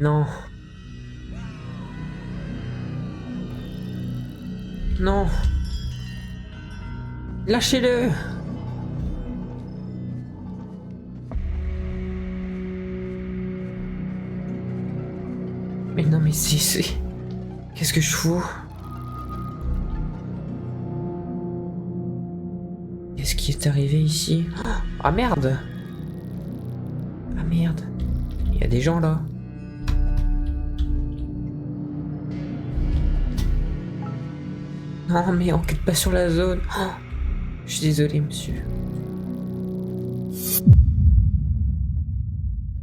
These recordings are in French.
Non. Non. Lâchez-le. Mais non, mais c'est... Qu'est-ce que je fous? Qu'est-ce qui est arrivé ici? Ah merde! Ah merde! Il y a des gens là. Non mais enquête pas sur la zone. Oh, je suis désolé monsieur.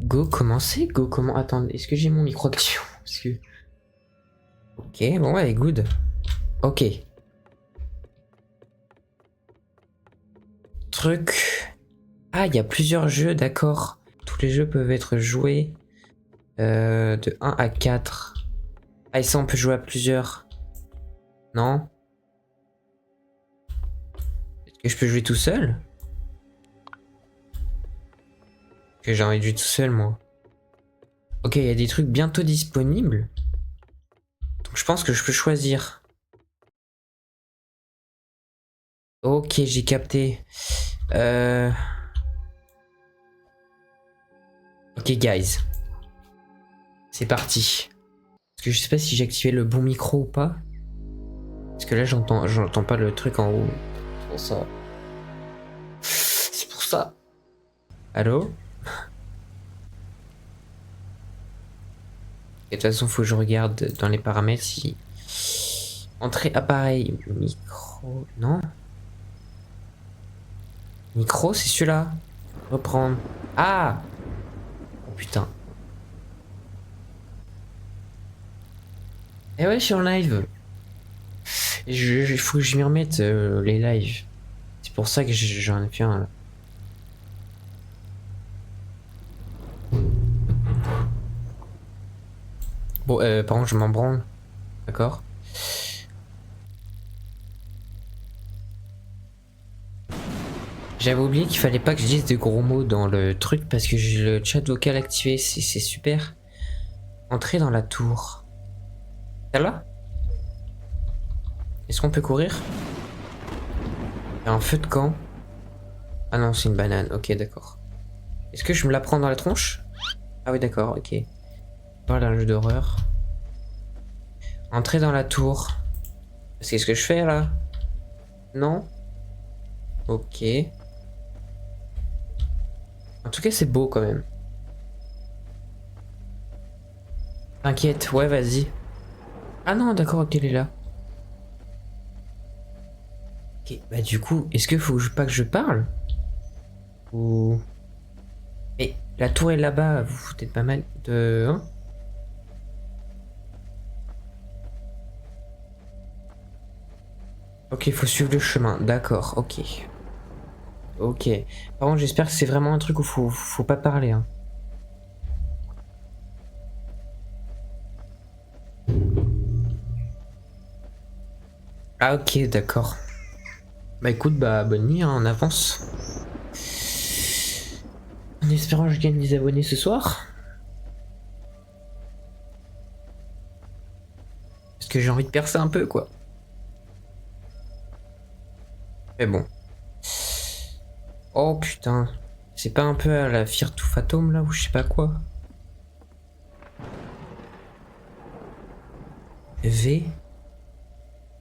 Go commencer? Go comment? Attends, est-ce que j'ai mon micro action? Parce que... Ok, bon ouais, good. Ok. Truc. Ah, il y a plusieurs jeux, d'accord. Tous les jeux peuvent être joués de 1 à 4. Ah, et ça, on peut jouer à plusieurs. Non? Est-ce que je peux jouer tout seul? Que j'ai envie de jouer tout seul, moi. Ok, il y a des trucs bientôt disponibles. Donc je pense que je peux choisir. Ok, j'ai capté. Ok, guys. C'est parti. Parce que je sais pas si j'ai activé le bon micro ou pas. Parce que là, j'entends pas le truc en haut. C'est pour ça. C'est pour ça. Allô? Et de toute façon, faut que je regarde dans les paramètres si... Entrée appareil, micro... Non? Micro, c'est celui-là. Reprendre. Ah! Oh putain. Eh ouais, je suis en live. Il faut que je m'y remette, les lives. C'est pour ça que j'en ai fait un, là. Bon, par contre, je m'en branle. D'accord? J'avais oublié qu'il fallait pas que je dise de gros mots dans le truc parce que j'ai le chat vocal activé. C'est super. Entrer dans la tour. Celle-là? Est-ce qu'on peut courir? Il y a un feu de camp. Ah non, c'est une banane. Ok, d'accord. Est-ce que je me la prends dans la tronche? Ah oui, d'accord, ok. Pas d'un jeu d'horreur. Entrer dans la tour. C'est ce que je fais là? Non? Ok. En tout cas, c'est beau quand même. T'inquiète, ouais, vas-y. Ah non, d'accord, ok, elle est là. Ok, bah du coup, est-ce que pas que je parle? Ou... Mais la tour est là-bas, vous foutez pas mal de... Hein? Ok, faut suivre le chemin, d'accord, ok. Ok. Par contre, j'espère que c'est vraiment un truc où faut pas parler, hein. Ah ok, d'accord. Bah écoute, bah bonne nuit, hein, en avance. En espérant que je gagne des abonnés ce soir. Parce que j'ai envie de percer un peu, quoi. Mais bon. Oh putain. C'est pas un peu à la Fear to Fatum là ou je sais pas quoi. V.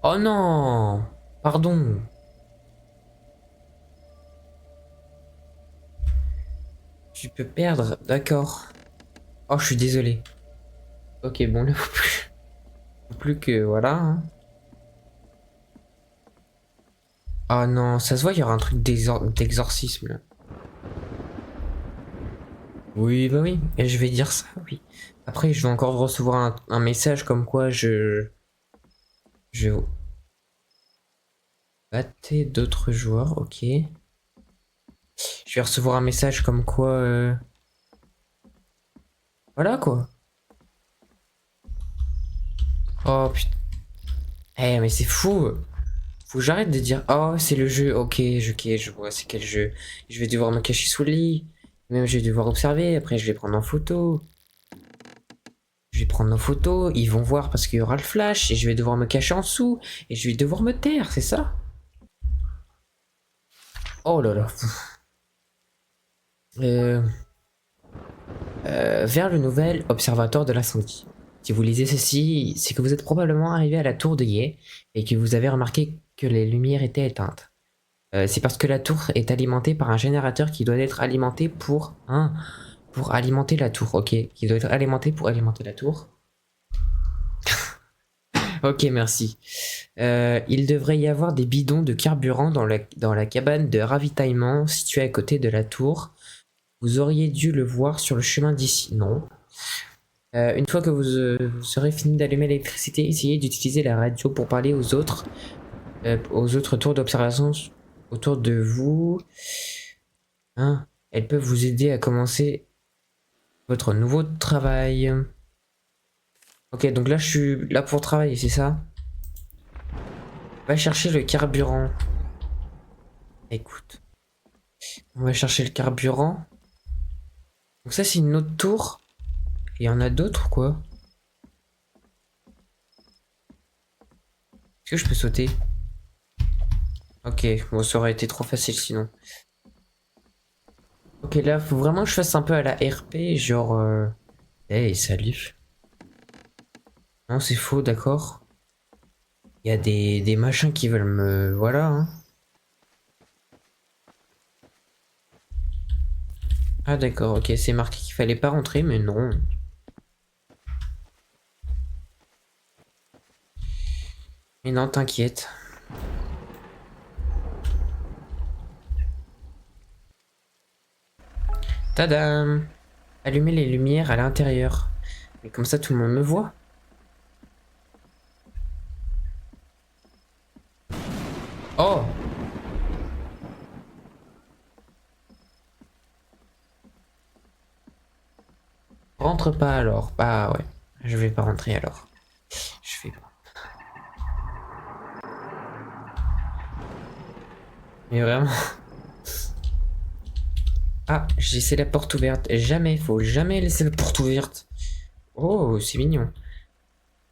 Oh non. Pardon. Tu peux perdre, d'accord. Oh, je suis désolé. Ok, bon, là, faut plus que voilà, hein. Oh non, ça se voit, il y aura un truc d'exorcisme là. Oui, bah oui, et je vais dire ça, oui. Après, je vais encore recevoir un message comme quoi je battais d'autres joueurs, ok. Je vais recevoir un message comme quoi, voilà quoi. Oh putain. Eh, mais c'est fou. Faut que j'arrête de dire, oh, c'est le jeu, ok, je vois c'est quel jeu. Je vais devoir me cacher sous le lit. Même je vais devoir observer, après je vais prendre en photo. Je vais prendre nos photos, ils vont voir parce qu'il y aura le flash et je vais devoir me cacher en dessous et je vais devoir me taire, c'est ça? Oh là là. Euh, vers le nouvel observatoire de l'incendie. Si vous lisez ceci, c'est que vous êtes probablement arrivé à la tour de Yé et que vous avez remarqué que les lumières étaient éteintes. C'est parce que la tour est alimentée par un générateur qui doit être alimenté pour alimenter la tour, ok. Qui doit être alimenté pour alimenter la tour. Ok, merci. Il devrait y avoir des bidons de carburant dans la cabane de ravitaillement située à côté de la tour. Vous auriez dû le voir sur le chemin d'ici. Non. Une fois que vous aurez fini d'allumer l'électricité, essayez d'utiliser la radio pour parler aux autres tours d'observation autour de vous. Hein, elles peuvent vous aider à commencer votre nouveau travail. Ok, donc là je suis là pour travailler, c'est ça? Va chercher le carburant. Écoute, on va chercher le carburant. Donc ça c'est une autre tour. Il y en a d'autres quoi? Est-ce que je peux sauter? Ok, bon ça aurait été trop facile sinon. Ok, là faut vraiment que je fasse un peu à la RP, genre... Hey, salut. Non, c'est faux, d'accord. Il y a des machins qui veulent me... Voilà, hein. Ah d'accord, ok, c'est marqué qu'il fallait pas rentrer, mais non. Mais non, t'inquiète. Tadam! Allumer les lumières à l'intérieur. Mais comme ça, tout le monde me voit. Oh! Rentre pas alors. Bah ouais, je vais pas rentrer alors. Je vais pas. Mais vraiment... Ah, j'ai laissé la porte ouverte. Jamais, faut jamais laisser la porte ouverte. Oh, c'est mignon.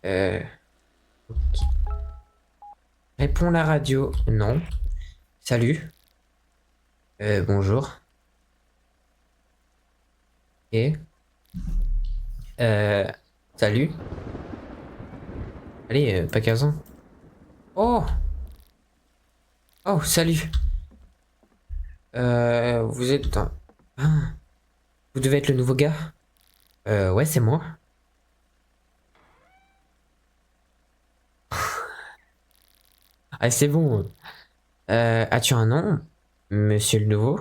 Ok. Réponds la radio. Non. Salut. Bonjour. Et euh, salut. Allez, pas 15 ans. Oh, oh, salut. Vous êtes un... Ah, vous devez être le nouveau gars. Ouais, c'est moi. Ah, c'est bon. As-tu un nom, monsieur le nouveau?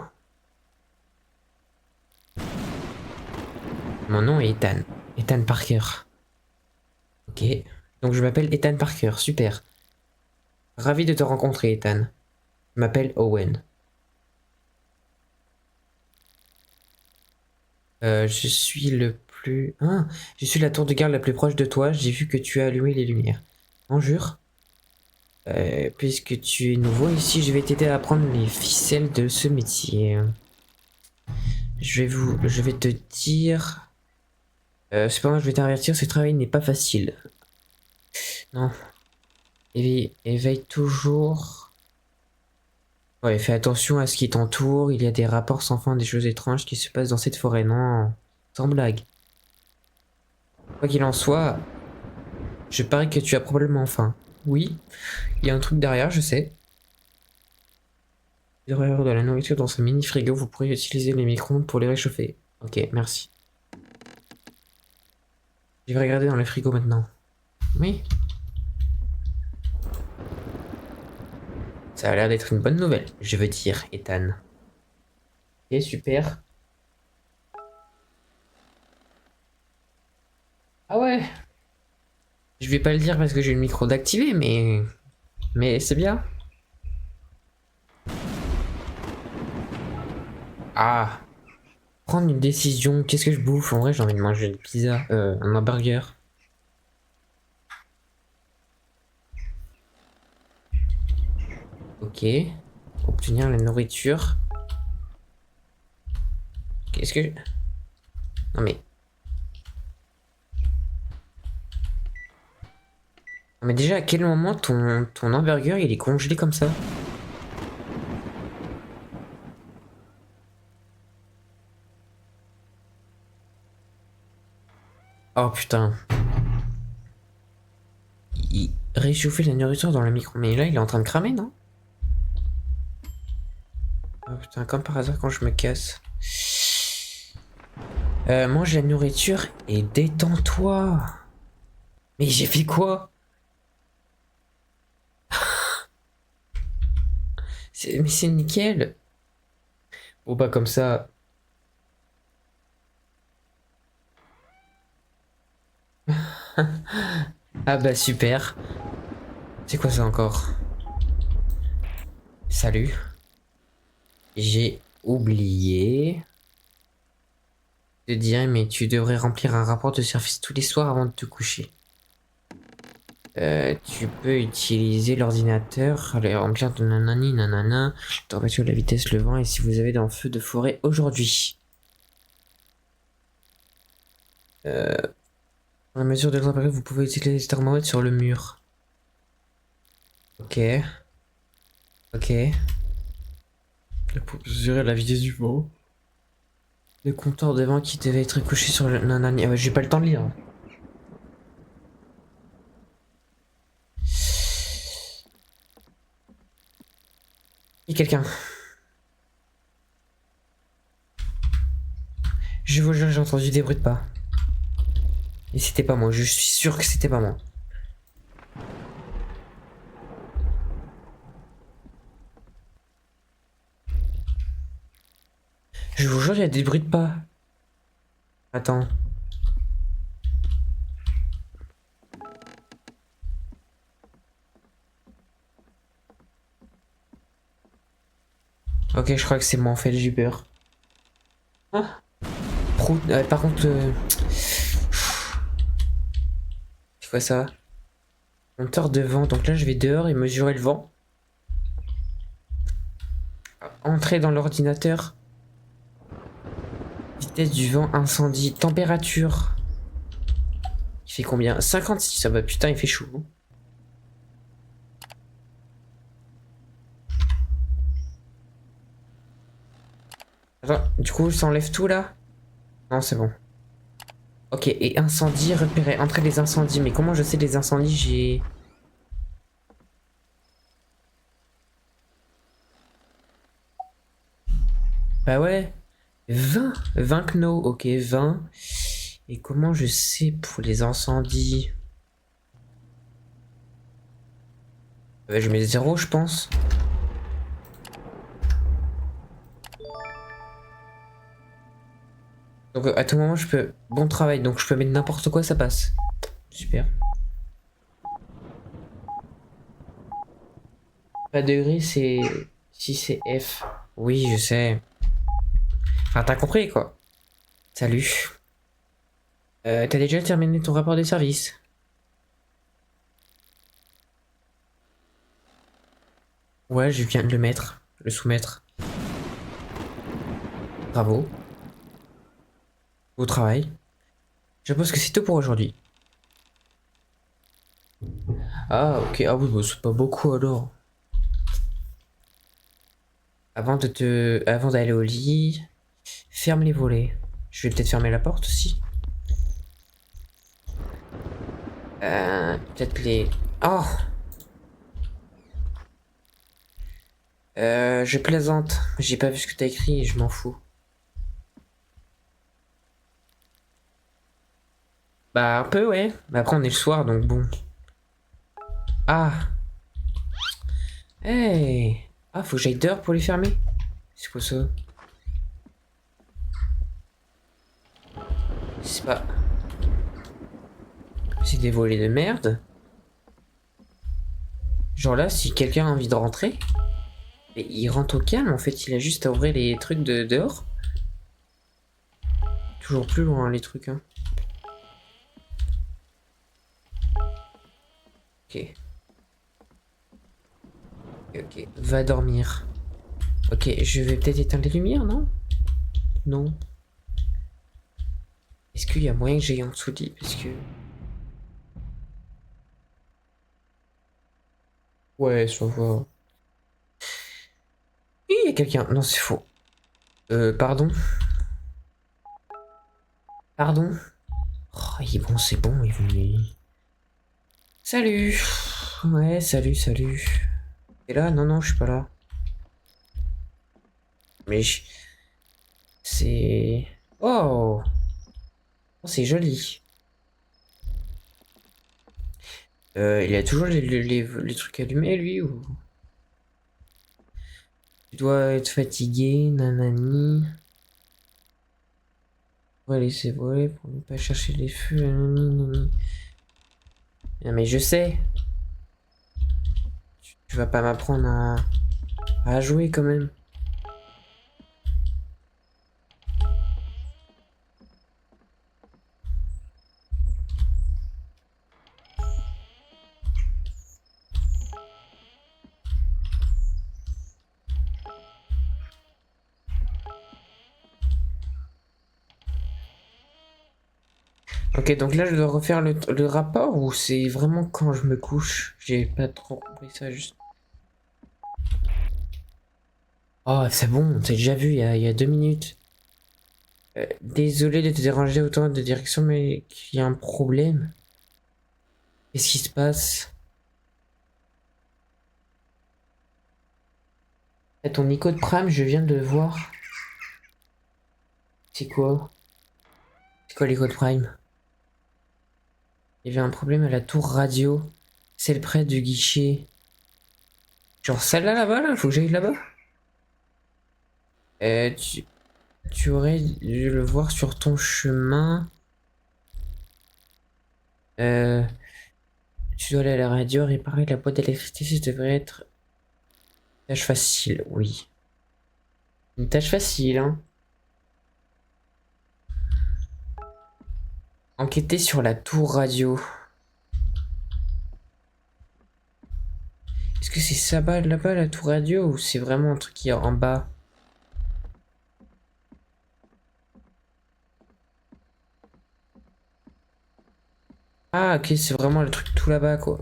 Mon nom est Ethan. Ethan Parker. Ok. Donc je m'appelle Ethan Parker. Super. Ravi de te rencontrer, Ethan. Je m'appelle Owen. Je suis le plus... Ah, je suis la tour de garde la plus proche de toi. J'ai vu que tu as allumé les lumières. En jure? Puisque tu es nouveau ici, je vais t'aider à apprendre les ficelles de ce métier. Je vais te dire... cependant, je vais t'avertir, ce travail n'est pas facile. Non. Éveille toujours... Ouais, fais attention à ce qui t'entoure. Il y a des rapports sans fin, des choses étranges qui se passent dans cette forêt. Non, sans blague. Quoi qu'il en soit, je parie que tu as probablement faim. Oui, il y a un truc derrière, je sais. Derrière de la nourriture dans ce mini frigo, vous pourrez utiliser les micro-ondes pour les réchauffer. Ok, merci. Je vais regarder dans le frigo maintenant. Oui. Ça a l'air d'être une bonne nouvelle, je veux dire, Ethan. Ok, super. Ah ouais. Je vais pas le dire parce que j'ai le micro d'activer, mais... Mais c'est bien. Ah. Prendre une décision, qu'est-ce que je bouffe? En vrai, j'ai envie de manger une pizza, un hamburger. Ok. Obtenir la nourriture. Qu'est-ce que... Non mais... Mais déjà, à quel moment ton hamburger il est congelé comme ça? Oh putain. Il réchauffait la nourriture dans le micro. Mais là, il est en train de cramer, non? Oh putain, comme par hasard quand je me casse. Mange la nourriture et détends-toi. Mais j'ai fait quoi? Mais c'est nickel. Bon bah comme ça. Ah bah super. C'est quoi ça encore? Salut. J'ai oublié de dire, mais tu devrais remplir un rapport de service tous les soirs avant de te coucher. Tu peux utiliser l'ordinateur, aller remplir de nanani nanana, température de la vitesse, le vent, et si vous avez un feu de forêt aujourd'hui. Dans la mesure de la température, vous pouvez utiliser les thermomètres sur le mur. Ok. Ok. Pour mesurer la vitesse du vent. Le compteur de vent qui devait être couché sur le nanani. Ah ouais, j'ai pas le temps de lire. Il y a quelqu'un. Je vous jure, j'ai entendu des bruits de pas. Et c'était pas moi, je suis sûr que c'était pas moi. Je vous jure, il y a des bruits de pas. Attends. Ok, je crois que c'est moi en fait, j'ai peur. Ah. Par contre, c'est quoi ça? Compteur de vent, donc là je vais dehors et mesurer le vent. Entrer dans l'ordinateur. Vitesse du vent, incendie, température. Il fait combien? 56, ça va putain, il fait chaud. Attends, du coup, ça enlève tout là? Non, c'est bon. Ok, et incendie, repérer, entrer les incendies. Mais comment je sais les incendies? J'ai... Bah ouais. 20 kno, ok, 20. Et comment je sais pour les incendies? Je mets 0, je pense. Donc à tout moment, je peux... Bon travail, donc je peux mettre n'importe quoi, ça passe. Super. Pas degré, c'est... Si c'est F. Oui, je sais. Enfin, t'as compris, quoi. Salut. T'as déjà terminé ton rapport de service? Ouais, je viens de le mettre. Le soumettre. Bravo. Au travail. Je suppose que c'est tout pour aujourd'hui. Ah, ok. Ah oui, bah, c'est pas beaucoup alors. Avant d'aller au lit, ferme les volets. Je vais peut-être fermer la porte aussi. Peut-être les... Oh! Je plaisante. J'ai pas vu ce que t'as écrit et je m'en fous. Bah, un peu, ouais. Mais après, on est le soir, donc bon. Ah! Hey! Ah, faut que j'aille dehors pour les fermer. C'est quoi ça? C'est pas... C'est des volets de merde. Genre là, si quelqu'un a envie de rentrer, et il rentre au calme, en fait, il a juste à ouvrir les trucs de dehors. Toujours plus loin, les trucs, hein. Ok. Ok, va dormir. Ok, je vais peut-être éteindre les lumières, non? Non. Est-ce qu'il y a moyen que j'aille en dessous du lit? Parce que... Ouais, ça va. Il y a quelqu'un. Non, c'est faux. Pardon. Pardon. Oh, il est bon, c'est bon, il est venu. Salut. Ouais, salut, salut. Et là, non, non, je suis pas là. Mais c'est. Oh, oh, c'est joli. Il a toujours les trucs allumés, lui, ou... Tu dois être fatigué, nanani. On va laisser voler pour ne pas chercher les feux, nanani, nanani. Non, mais je sais. Tu vas pas m'apprendre à jouer quand même. Ok, donc là, je dois refaire le rapport ou c'est vraiment quand je me couche? J'ai pas trop compris ça, juste. Oh, c'est bon, t'as déjà vu il y a 2 minutes. Désolé de te déranger autant de direction, mais il y a un problème. Qu'est-ce qui se passe? Ton Nico de Prime, je viens de le voir. C'est quoi? C'est quoi l'Ico de Prime? Il y avait un problème à la tour radio. Celle près du guichet. Genre celle-là là-bas, là? Faut que j'aille là-bas? Tu aurais dû le voir sur ton chemin. Euh, Tu dois aller à la radio, réparer la boîte d'électricité, ça devrait être une tâche facile, oui. Une tâche facile, hein. Enquêter sur la tour radio. Est-ce que c'est ça bas là-bas la tour radio ou c'est vraiment un truc qui est en bas? Ah ok, c'est vraiment le truc tout là-bas quoi.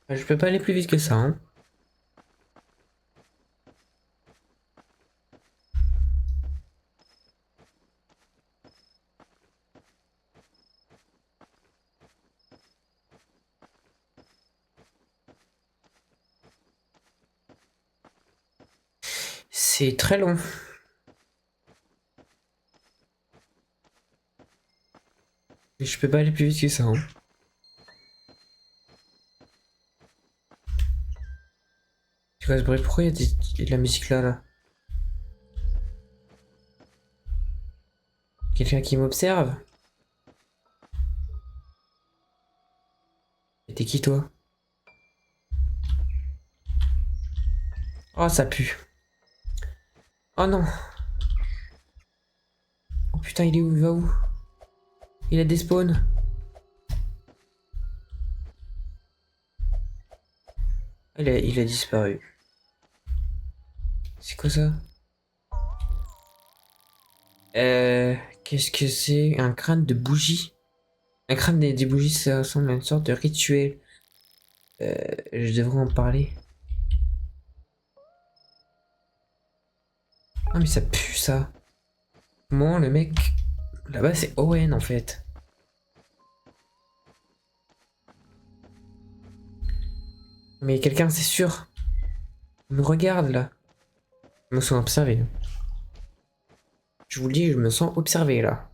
Je peux pas aller plus vite que ça, hein. C'est très long. Mais je peux pas aller plus vite que ça, hein. C'est quoi ce bruit? Pourquoi il y a de la musique là, là? Quelqu'un qui m'observe? Et t'es qui toi? Oh ça pue. Oh non. Oh putain il est où? Il va où? Il a des spawns. Il a disparu. C'est quoi ça? Qu'est-ce que c'est? Un crâne de bougie? Un crâne des bougies, ça ressemble à une sorte de rituel. Je devrais en parler. Ah mais ça pue ça. Comment le mec... Là-bas c'est Owen en fait. Mais quelqu'un c'est sûr. Il me regarde là. Je me sens observé. Je vous le dis, je me sens observé là.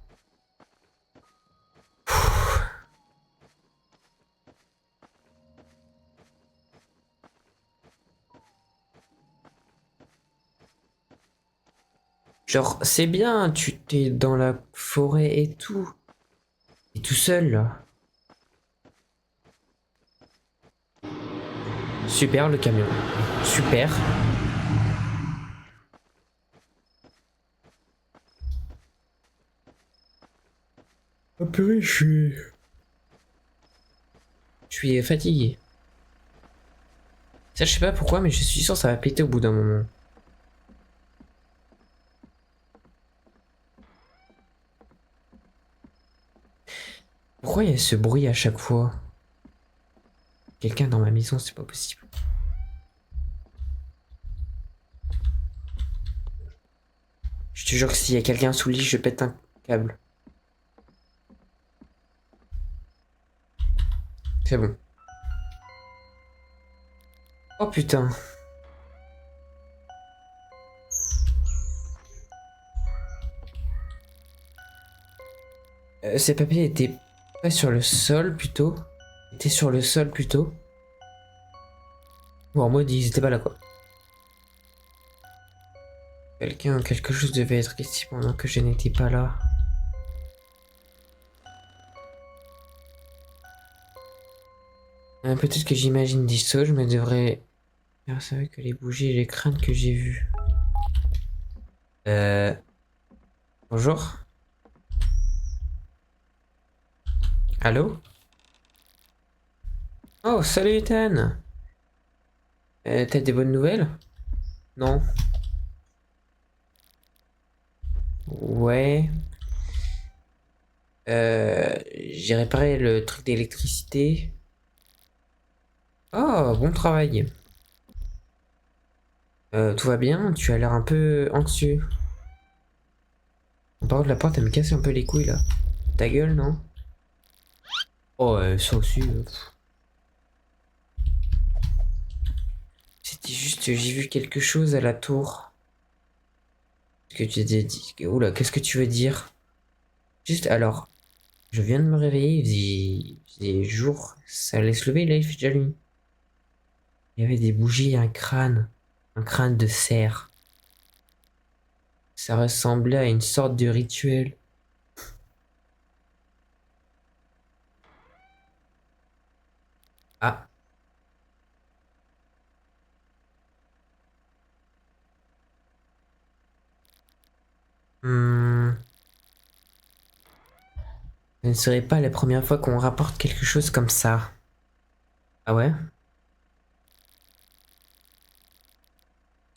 Genre, c'est bien, tu t'es dans la forêt et tout. T'es tout seul là. Super le camion. Super. Oh purée, je suis... Je suis fatigué. Ça, je sais pas pourquoi, mais je suis sûr que ça va péter au bout d'un moment. Pourquoi il y a ce bruit à chaque fois? Quelqu'un dans ma maison, c'est pas possible. Je te jure que s'il y a quelqu'un sous le lit, je pète un câble. C'est bon. Oh putain. Ces papiers étaient pas sur le sol plutôt. Étaient sur le sol plutôt. Ou en mode ils étaient pas là quoi. Quelque chose devait être ici pendant que je n'étais pas là. Peut-être que j'imagine des choses, mais devrais faire savoir que les bougies et les crânes que j'ai vus. Bonjour. Allô? Oh, salut Ethan. T'as des bonnes nouvelles? Non. Ouais. J'ai réparé le truc d'électricité. Oh, bon travail. Tout va bien? Tu as l'air un peu anxieux. Par contre, la porte, elle me casse un peu les couilles là. Ta gueule, non? Oh, ça aussi. C'était juste, j'ai vu quelque chose à la tour. Ce que tu as dit. Oula, qu'est-ce que tu veux dire? Juste, alors, je viens de me réveiller, il faisait jour, ça allait se lever, là il fait déjà nuit. Il y avait des bougies, un crâne de cerf. Ça ressemblait à une sorte de rituel. Ah, hmm, ce ne serait pas la première fois qu'on rapporte quelque chose comme ça. Ah ouais?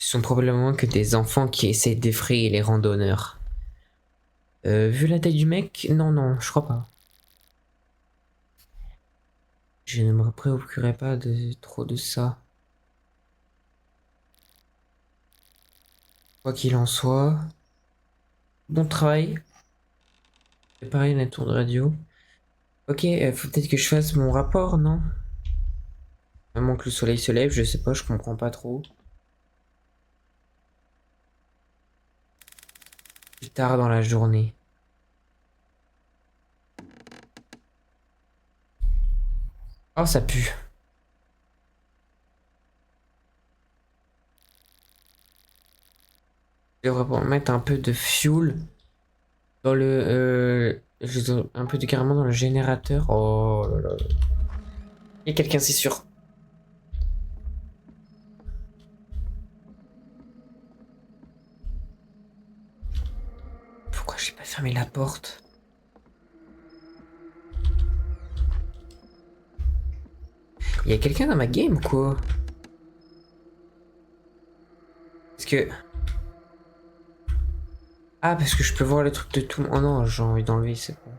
Ce sont probablement que des enfants qui essaient d'effrayer les randonneurs. Vu la taille du mec, non, non, je crois pas. Je ne me préoccuperai pas de trop de ça. Quoi qu'il en soit, bon travail. Pareil, la tour de radio. Ok, faut peut-être que je fasse mon rapport, non? À moins que le soleil se lève, je sais pas, je comprends pas trop. Plus tard dans la journée. Oh, ça pue. Je devrais mettre un peu de fuel dans le... un peu de carrément dans le générateur. Oh là là. Il y a quelqu'un, c'est sûr. Pourquoi j'ai pas fermé la porte? Il y a quelqu'un dans ma game, quoi. Parce que... Ah, parce que je peux voir les trucs de tout... Oh non, j'ai envie d'enlever, c'est bon.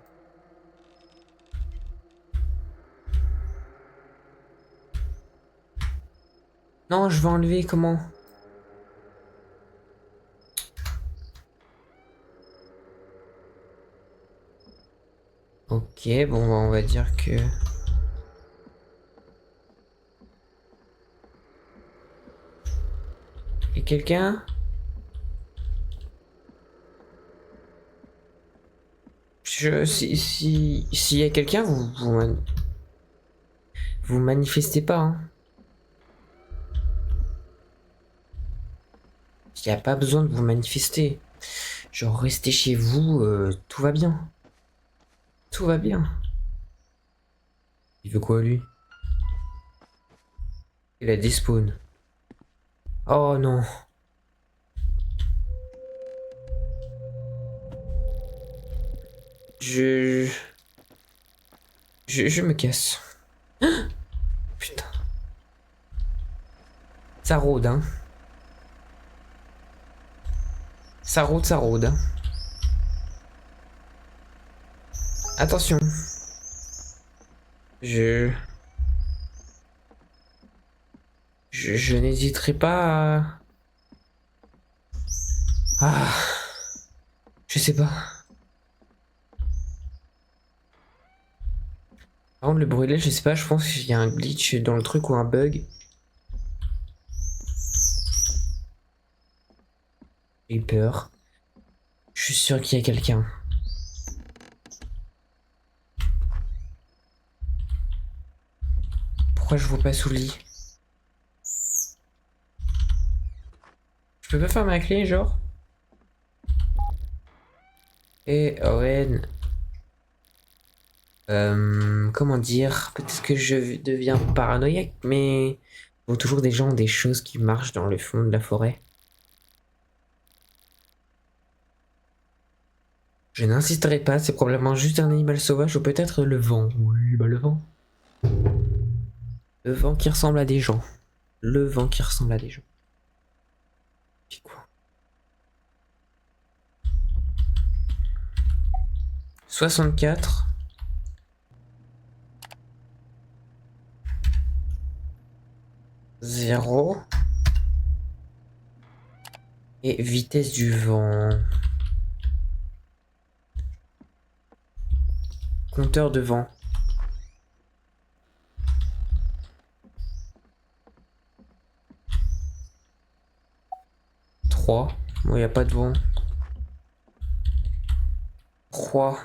Non, je vais enlever, comment? Ok, bon, bah, on va dire que... Il y a quelqu'un? S'il y a quelqu'un, vous manifestez pas, hein. Il n'y a pas besoin de vous manifester. Genre, restez chez vous, tout va bien. Tout va bien. Il veut quoi, lui? Il a despawn. Oh non. Je... Je me casse. Ça rôde, hein. Ça rôde, ça rôde. Hein. Attention. Je... Je n'hésiterai pas à... Ah... Je sais pas. Par contre, le bruit je sais pas, je pense qu'il y a un glitch dans le truc ou un bug. J'ai eu peur. Je suis sûr qu'il y a quelqu'un. Pourquoi je vois pas sous le lit? Je peux pas faire ma clé, genre? Et Owen... comment dire? Peut-être que je deviens paranoïaque, mais... Il faut toujours des gens, des choses qui marchent dans le fond de la forêt. Je n'insisterai pas, c'est probablement juste un animal sauvage ou peut-être le vent. Oui, bah le vent. Le vent qui ressemble à des gens. Le vent qui ressemble à des gens. Puis quoi? 64. Zéro. Et vitesse du vent. Compteur de vent. 3. Bon, y a pas de vent. 3.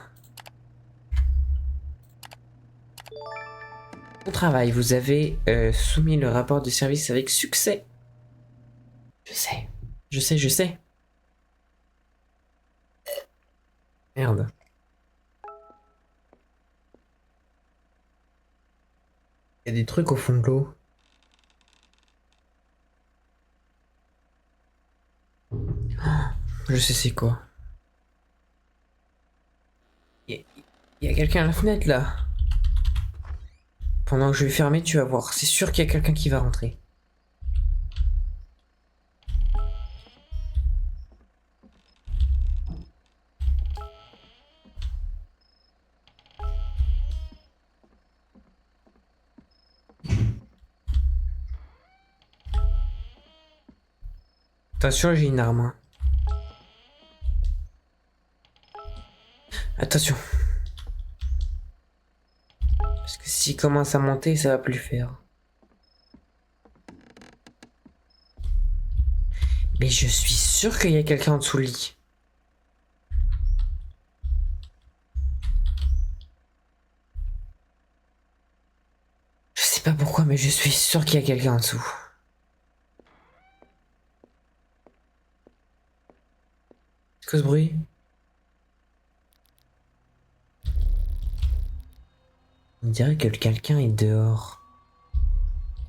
Bon travail, vous avez soumis le rapport de service avec succès. Je sais. Je sais, je sais. Merde. Il y a des trucs au fond de l'eau. Je sais c'est quoi. Il y a quelqu'un à la fenêtre là. Pendant que je vais fermer, tu vas voir. C'est sûr qu'il y a quelqu'un qui va rentrer. Attention, j'ai une arme. Hein. Attention. Parce que s'il commence à monter, ça va plus le faire. Mais je suis sûr qu'il y a quelqu'un en dessous le lit. Je sais pas pourquoi, mais je suis sûr qu'il y a quelqu'un en dessous. C'est quoi ce bruit? On dirait que quelqu'un est dehors.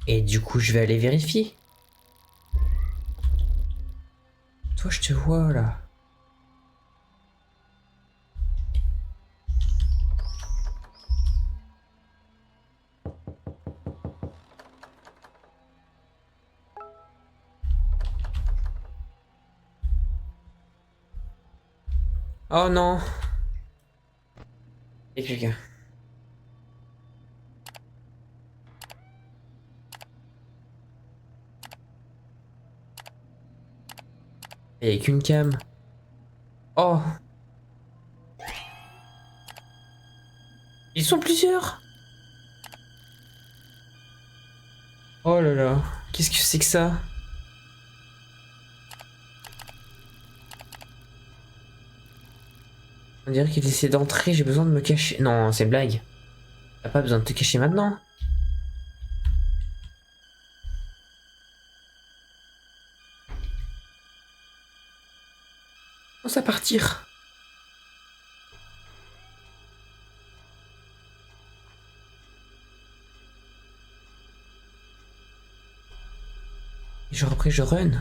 Et du coup, je vais aller vérifier. Toi, je te vois là. Oh non! Il y a quelqu'un. Il y a qu'une cam. Oh! Ils sont plusieurs! Oh là là. Qu'est-ce que c'est que ça? On dirait qu'il essaie d'entrer, j'ai besoin de me cacher. Non, c'est une blague. T'as pas besoin de te cacher maintenant. On va partir. Et genre après je run.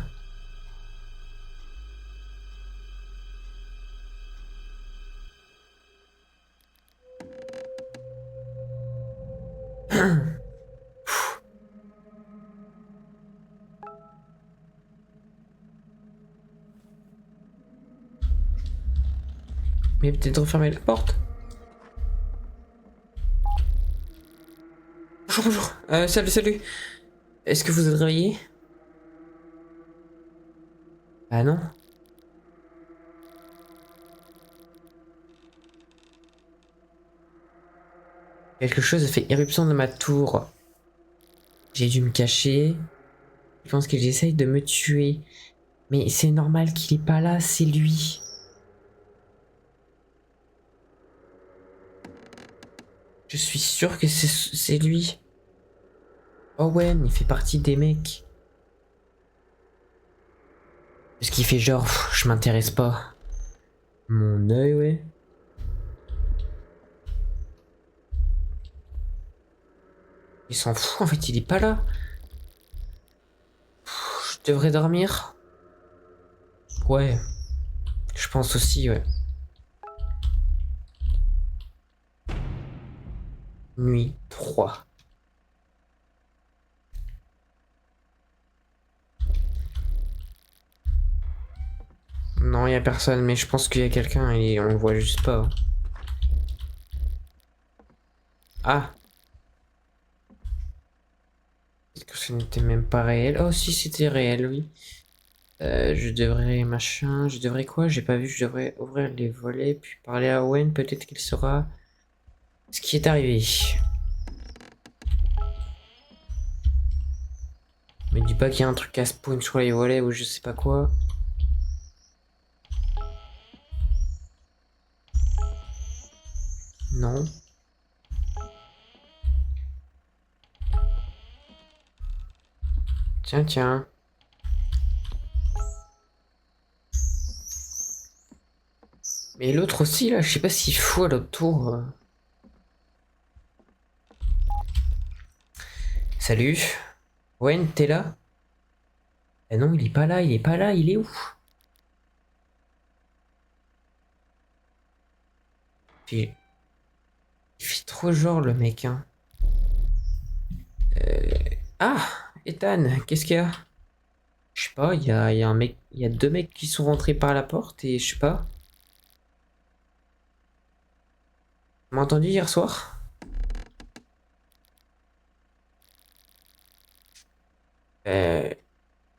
Mais peut-être refermer la porte. Bonjour, bonjour. Salut, salut. Est-ce que vous êtes réveillé? Ah non. Quelque chose a fait éruption dans ma tour. J'ai dû me cacher. Je pense qu'il essaye de me tuer. Mais c'est normal qu'il est pas là, c'est lui. Je suis sûr que c'est lui. Owen, il fait partie des mecs. Parce qu'il fait genre, je m'intéresse pas. Mon œil, ouais. Il s'en fout, en fait, il est pas là. Je devrais dormir. Ouais, je pense aussi, ouais. Nuit 3. Non, y a personne, mais je pense qu'il y a quelqu'un et on le voit juste pas. Ah, peut-être que ce n'était même pas réel. Oh, si, c'était réel, oui. Je devrais machin, je devrais quoi? J'ai pas vu, je devrais ouvrir les volets puis parler à Owen, peut-être qu'il saura ce qui est arrivé. Mais dis pas qu'il y a un truc à spawn sur les volets ou je sais pas quoi. Non. Tiens, tiens. Mais l'autre aussi, là, je sais pas s'il faut à l'autre tour. Salut. Owen, t'es là? Eh non, il est pas là, il est pas là, il est où? Il fait trop genre le mec, hein. Ah, Ethan, qu'est-ce qu'il y a? Je sais pas, il y a un mec, il y a deux mecs qui sont rentrés par la porte et je sais pas. Tu m'as entendu hier soir? Euh,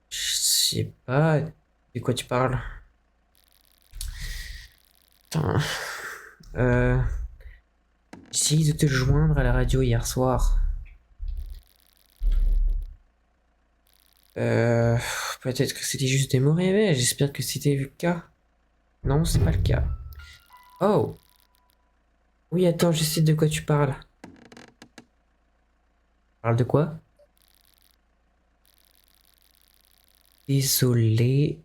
je sais pas de quoi tu parles. Putain. Euh, j'ai essayé de te joindre à la radio hier soir. Euh, peut-être que c'était juste des mots rêvés, j'espère que c'était le cas. Non, c'est pas le cas. Oh! Oui, attends, je sais de quoi tu parles. Parle de quoi? Désolé.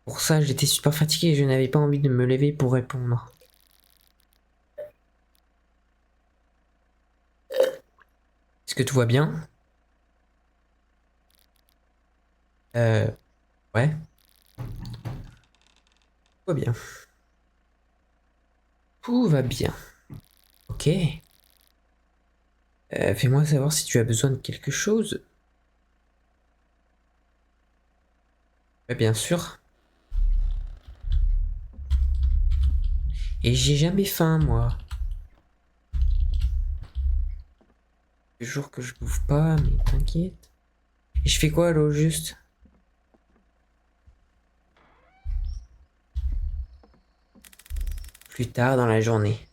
Pour ça, j'étais super fatigué et je n'avais pas envie de me lever pour répondre. Est-ce que tout va bien? Euh, ouais. Tout va bien. Tout va bien. Ok. Fais-moi savoir si tu as besoin de quelque chose. Ouais, bien sûr. Et j'ai jamais faim, moi. Le jour que je bouffe pas, mais t'inquiète. Et je fais quoi, là, au juste? Plus tard dans la journée.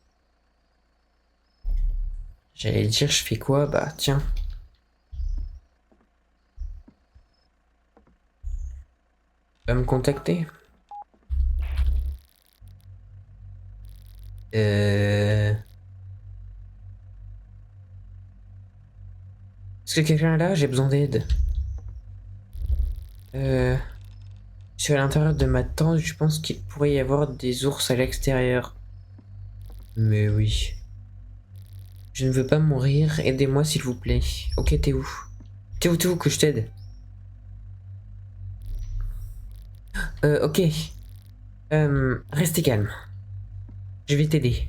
J'allais dire, je fais quoi? Bah, tiens. Tu vas me contacter? Est-ce que quelqu'un est là? J'ai besoin d'aide. Je suis à l'intérieur de ma tente, je pense qu'il pourrait y avoir des ours à l'extérieur. Mais oui. Je ne veux pas mourir, aidez-moi s'il vous plaît. Ok, t'es où? T'es où que je t'aide? Ok. Restez calme. Je vais t'aider.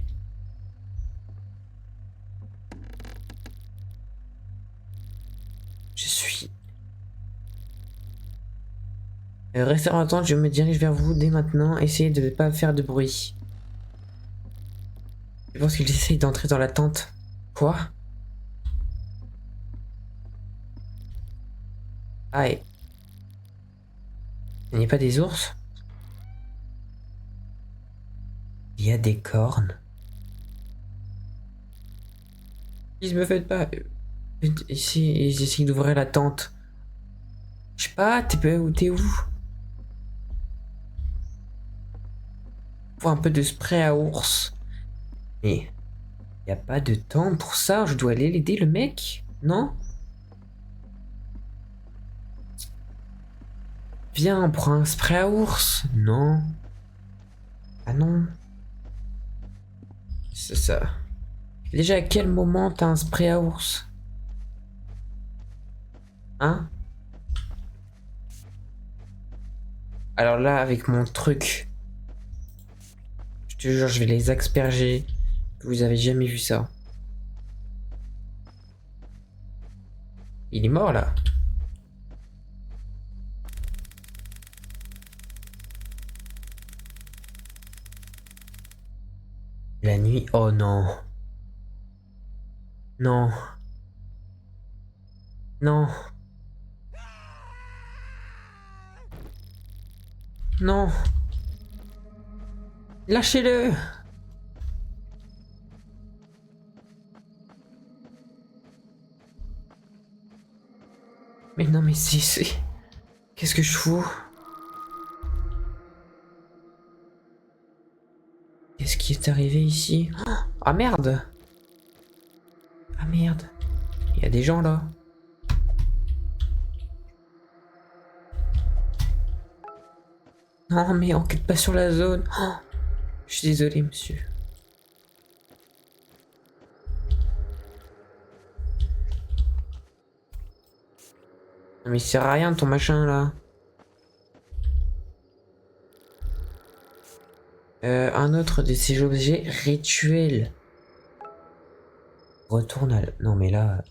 Je suis... restez en attente, je me dirige vers vous dès maintenant. Essayez de ne pas faire de bruit. Je pense qu'il essaye d'entrer dans la tente. Quoi? Ah, et... il n'y a pas des ours? Il y a des cornes. Ils me faites pas... Ici, ils essayent d'ouvrir la tente. Je sais pas, t'es où? Faut un peu de spray à ours. Mais... y a pas de temps pour ça, je dois aller l'aider le mec? Non? Viens, on prend un spray à ours. Non. Ah non. C'est ça. Déjà, à quel moment t'as un spray à ours? Hein? Alors là, avec mon truc, je te jure, je vais les asperger. Vous avez jamais vu ça. Il est mort là. La nuit, oh non. Non. Non. Non. Lâchez-le. Mais non, mais c'est... Qu'est-ce que je fous? Qu'est-ce qui est arrivé ici? Ah merde! Ah merde! Il y a des gens là. Non, mais enquête pas sur la zone. Oh, je suis désolé, monsieur. Non, mais il sert à rien ton machin là. Un autre de ces objets rituels. Retourne à... Non mais là...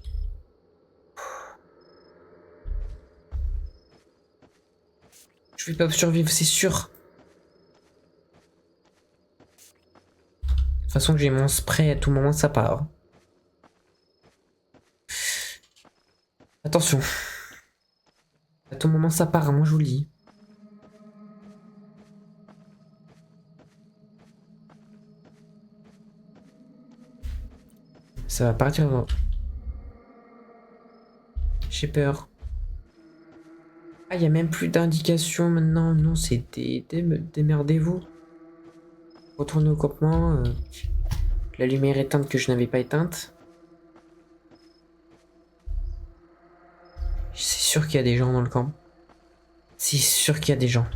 Je vais pas survivre, c'est sûr. De toute façon que j'ai mon spray, à tout moment ça part. Attention. À tout moment ça part, moi je vous le dis. Ça va partir. J'ai peur. Ah, il y a même plus d'indications maintenant. Non, c'est démerdez-vous. Retournez au campement. La lumière éteinte que je n'avais pas éteinte. C'est sûr qu'il y a des gens dans le camp. C'est sûr qu'il y a des gens.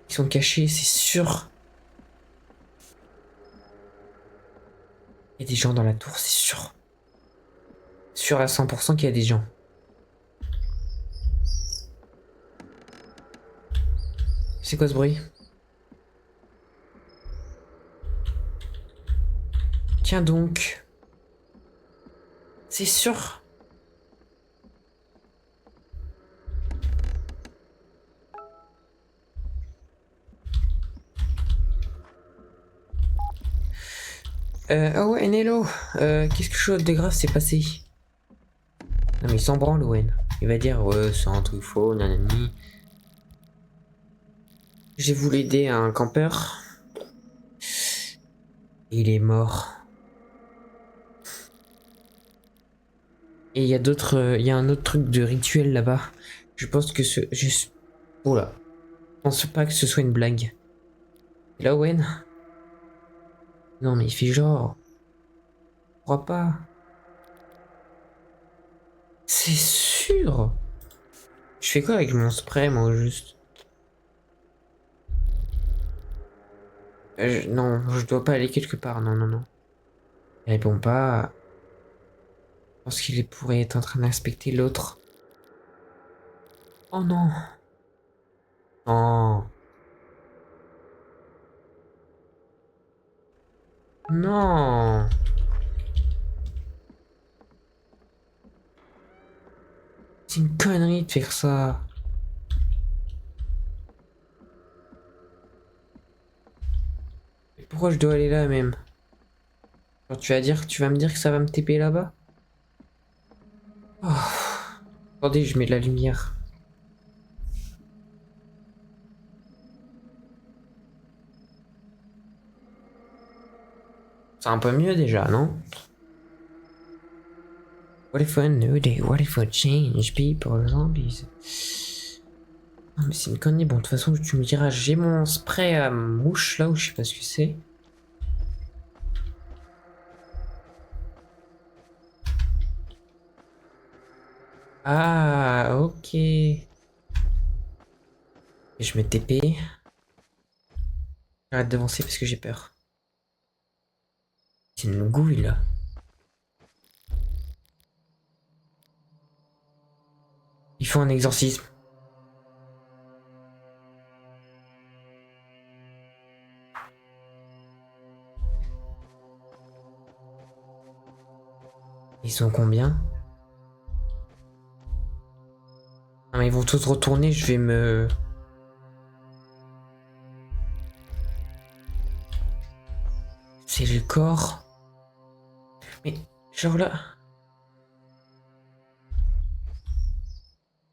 Ils sont cachés, c'est sûr. Il y a des gens dans la tour, c'est sûr. Sûr à 100% qu'il y a des gens. C'est quoi ce bruit? Tiens donc. C'est sûr. Owen, hello. Qu'est-ce que chose de grave s'est passé? Non mais il s'en branle, Owen. Il va dire, ouais, c'est un truc faux, nanani. J'ai voulu aider un campeur. Il est mort. Et il y a d'autres... Il y a un autre truc de rituel là-bas. Je pense que ce... Oh là. Je pense pas que ce soit une blague. Et là, Owen? Non mais il fait genre... Je crois pas. C'est sûr. Je fais quoi avec mon spray, moi, au juste? Non, je dois pas aller quelque part. Non, non, non. Il répond pas. Je pense qu'il pourrait être en train d'inspecter l'autre. Oh non. Non. Non. C'est une connerie de faire ça. Pourquoi je dois aller là même? Alors, tu vas me dire que ça va me TP là-bas? Oh. Attendez, je mets de la lumière. C'est un peu mieux déjà, non? What if a new day? What if a change people zombies? Non mais c'est une connerie. Bon, de toute façon, tu me diras, j'ai mon spray à mouche là où je sais pas ce que c'est. Ah, ok. Et je mets TP. J'arrête d'avancer parce que j'ai peur. C'est une gouille là. Il faut un exorcisme. Ils sont combien? Non mais ils vont tous retourner, je vais me... C'est le corps. Mais genre là...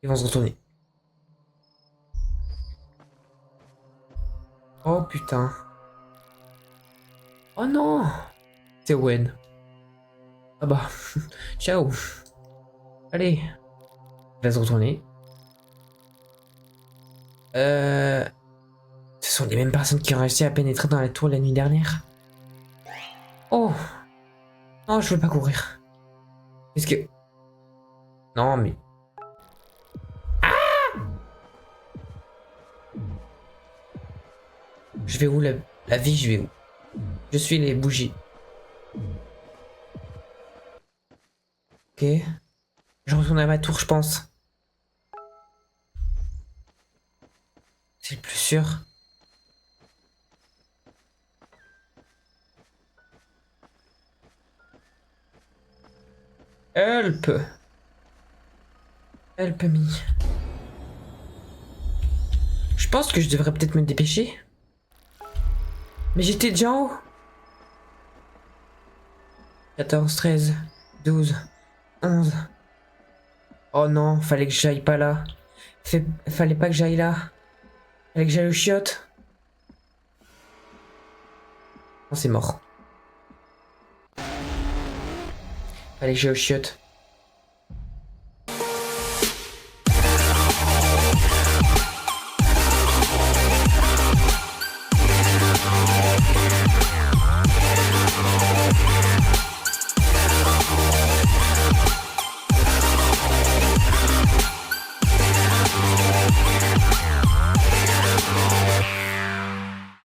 Ils vont se retourner. Oh putain. Oh non. C'est Owen. Ah bah. Ciao. Allez. Il va se retourner. Ce sont les mêmes personnes qui ont réussi à pénétrer dans la tour la nuit dernière. Oh. Non, je veux pas courir. Est-ce que... Non, mais... Je vais où la vie, je vais où? Je suis les bougies. Ok. Je retourne à ma tour, je pense. C'est le plus sûr. Help! Help me. Je pense que je devrais peut-être me dépêcher. Mais j'étais déjà en haut. 14, 13, 12, 11. Oh non, fallait que j'aille pas là. Fallait pas que j'aille là. Fallait que j'aille au chiottes. Non, c'est mort. Fallait que j'aille au chiottes.